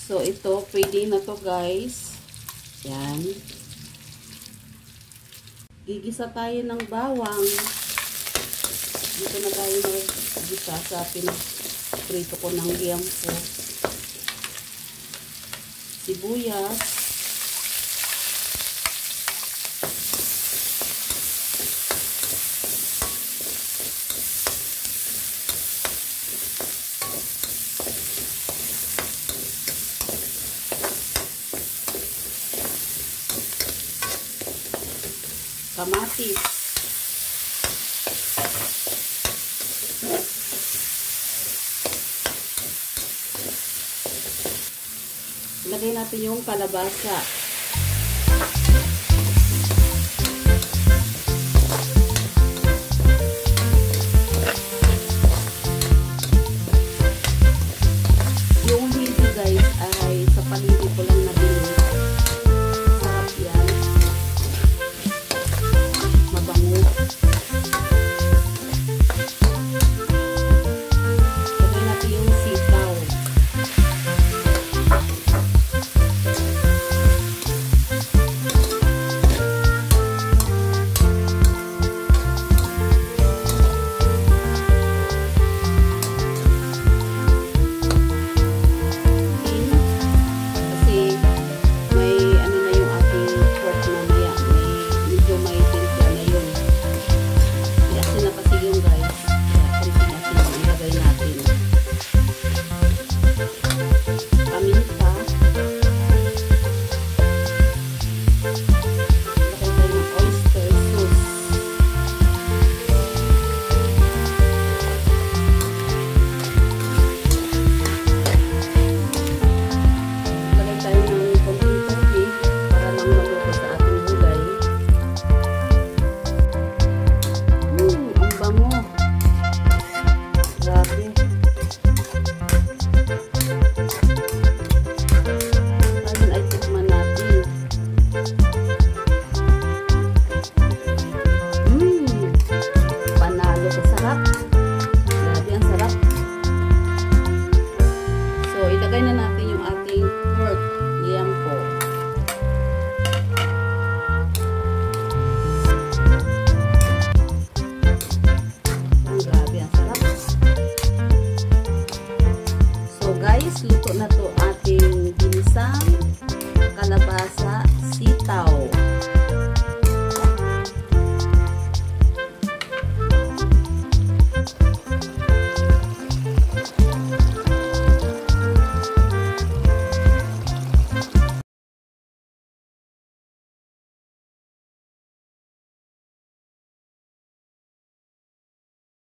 So, ito, pwede na to guys. Yan. Gigisa tayo ng bawang. Dito na tayo mag-gisa sa pinag-prito ko ng liampo. Sibuyas. Kamatis. Ilagay natin yung kalabasa. Yung hindi guys ay sa paligid ko lang nabili. Sarap yan. Mabango. Ilagay natin yung sitaw. Ilagay na natin yung ating pork liampo. Ang grabe, ang sarap. So guys, luto na to ating ginisang kalabasa